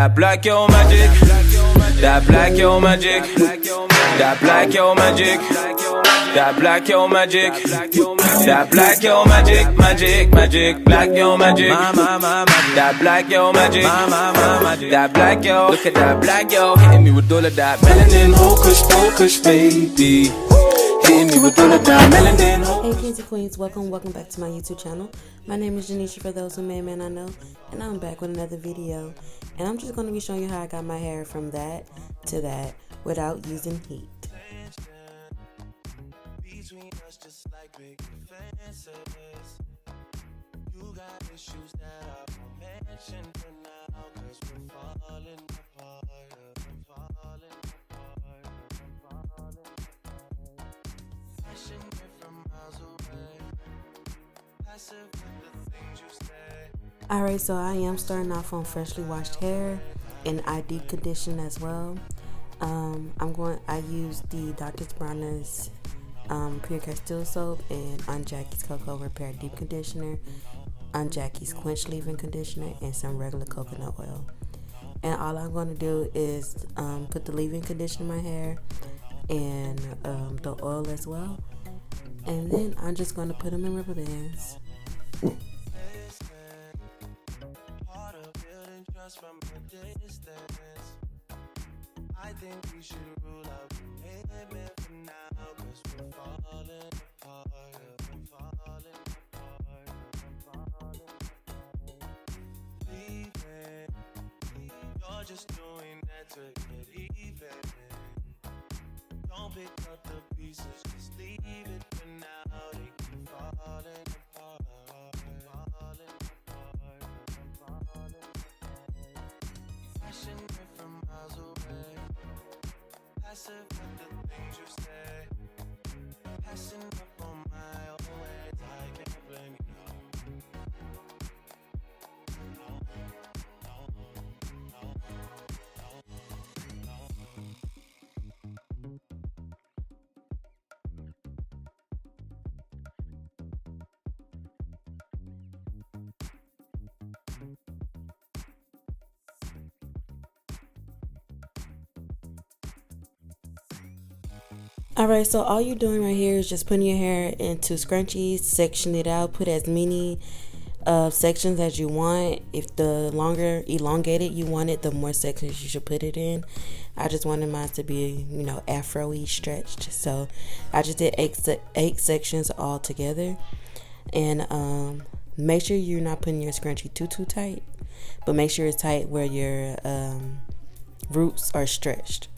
That black yo magic, that black yo magic, that black yo magic, that black yo magic, that black yo magic, magic, black yo magic, that black yo magic, that black yo. Look at that black yo, hitting me with all of that melanin, focus, baby. Hitting me with all of that melanin. Hey kings and queens, welcome back to my YouTube channel. My name is Djanesha for those who may not know, and I'm back with another video. And I'm just going to be showing you how I got my hair from that to that without using heat. Alright, so I am starting off on freshly washed hair, and I deep condition as well. I use the Dr. Bronner's Pure Castile soap and Aunt Jackie's Cocoa Repair deep conditioner, Aunt Jackie's Quench leave-in conditioner, and some regular coconut oil. And all I'm going to do is put the leave-in conditioner in my hair and the oil as well, and then I'm just going to put them in rubber bands. From a distance, I think we should rule out commitment for now, cause we're falling apart, Leaving, you're just doing that to get even. Don't pick up the pieces, just leave it for now. They keep falling apart. From miles away, passive with the things you say, passing up on my own way. I can't blame you. Alright, so all you're doing right here is just putting your hair into scrunchies, section it out, put as many sections as you want. If the longer elongated you want it, the more sections you should put it in. I just wanted mine to be, afro-y stretched, so I just did eight sections all together. And make sure you're not putting your scrunchie too tight, but make sure it's tight where your roots are stretched.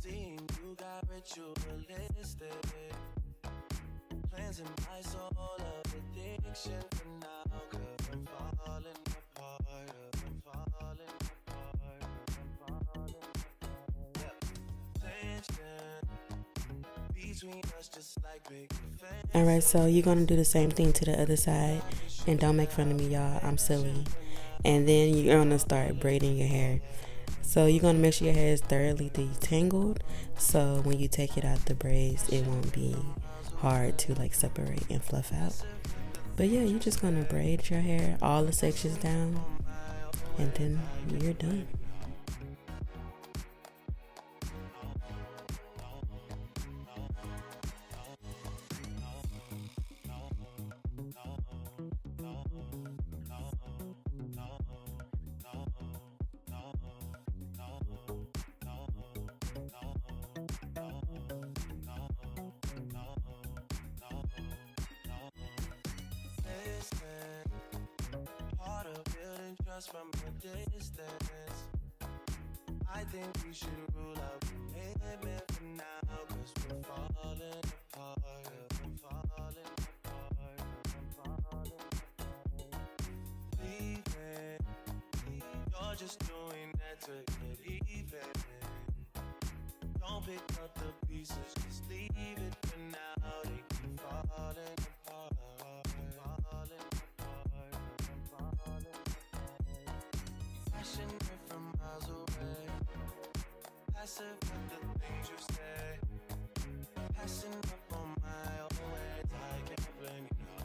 Seeing you got ritualistic plans in my soul of addiction for now, cause I'm falling apart, Tension between us just like big fence. Alright, so you're gonna do the same thing to the other side, and don't make fun of me, y'all, I'm silly. And then you're gonna start braiding your hair. So you're going to make sure your hair is thoroughly detangled, so when you take it out the braids, it won't be hard to separate and fluff out. But yeah, you're just going to braid your hair, all the sections down, and then you're done. From a distance, I think we should rule out commitment for now, cause we're falling apart, Leaving, you're just doing that to get even. pick up the pieces, just leave it for now. They keep falling apart, falling apart, falling apart. Flashing it from miles away, passive with the things you say, passing up on my own ways. I can't blame you, no.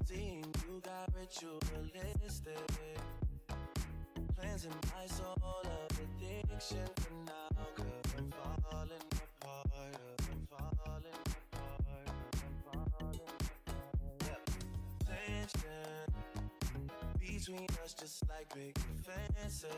Seeing you got ritualistic plans in my soul of addiction for now. Cause I'm falling apart, I'm falling apart, I'm falling apart. Yeah. Tension between us just like big fences.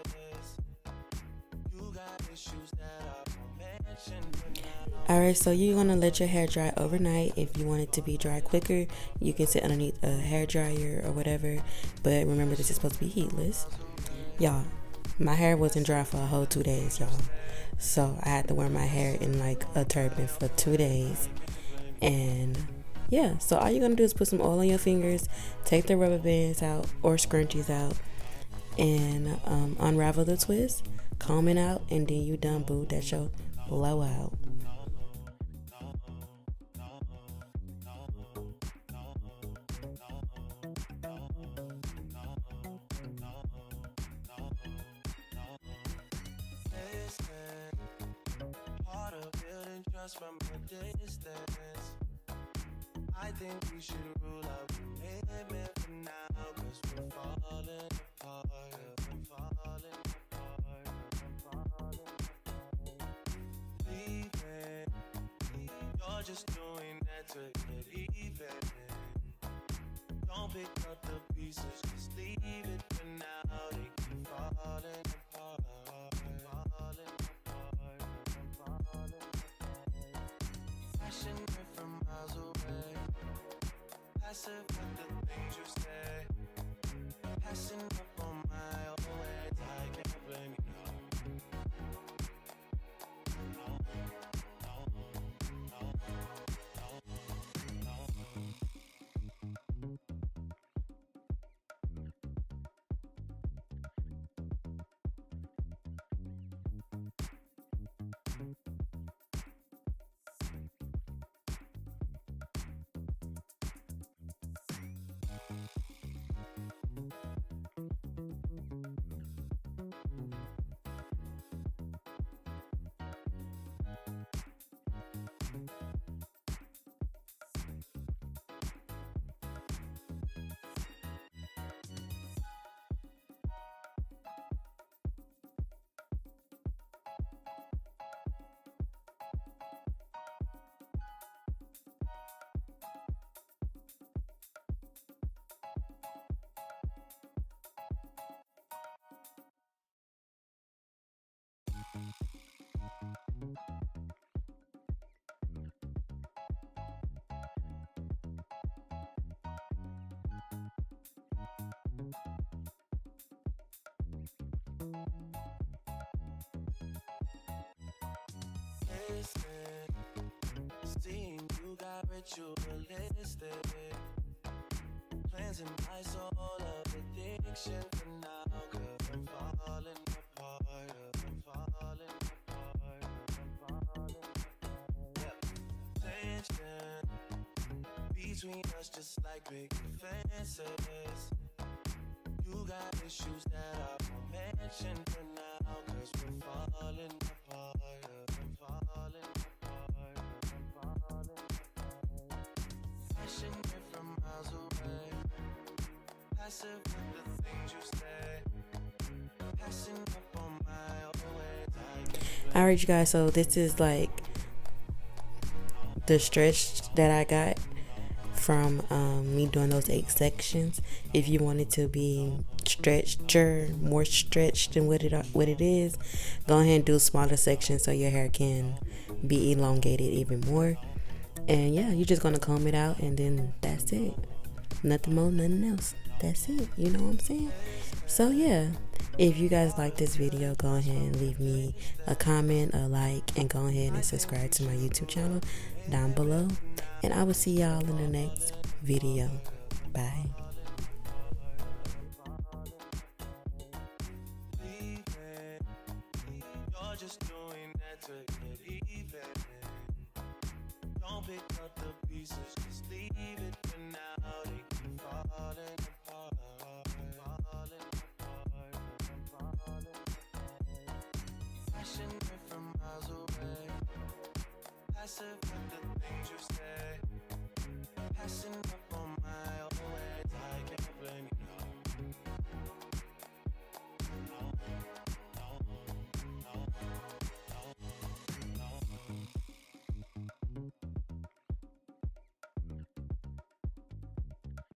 You got issues that I won't mention for now. Alright, so you're going to let your hair dry overnight. If you want it to be dry quicker, you can sit underneath a hair dryer or whatever. But remember, this is supposed to be heatless. Y'all, my hair wasn't dry for a whole 2 days, y'all. So I had to wear my hair in like a turban for 2 days. And yeah, so all you're going to do is put some oil on your fingers, take the rubber bands out or scrunchies out, and unravel the twist, comb it out, and then you done, boo. That's your blowout. From a distance, I think we should rule out commitment for now. Cause we're falling apart, we're falling apart, we're falling apart. Leaving, you're just doing that to get even. Don't pick up the pieces, just leave it for now. They keep falling apart, falling apart, falling apart. Flashing it from miles away, passive with the things you say, passing up on my own ways. I can't blame you, seeing you got ritualistic plans in my soul of addiction for now. Cause I'm falling between us just like big fences. You got issues that I won't mention for now, cause we're falling apart, I'm falling apart, I'm falling apart. Flashing it from miles away, passive with the things you say, passing up on my way. Alright, you guys, so this is like the stretch that I got from me doing those 8 sections. If you want it to be more stretched than what it is, go ahead and do smaller sections so your hair can be elongated even more. And yeah, you're just gonna comb it out, and then that's it. Nothing more, nothing else. That's it. You know what I'm saying? So yeah, if you guys like this video, go ahead and leave me a comment, a like, and go ahead and subscribe to my YouTube channel down below. And I will see y'all in the next video. Bye. You're just doing that to get even. Don't pick up the pieces, just leave it for now. They keep falling apart, falling apart, falling apart. Flashing it from miles away, passive with the things you say, passing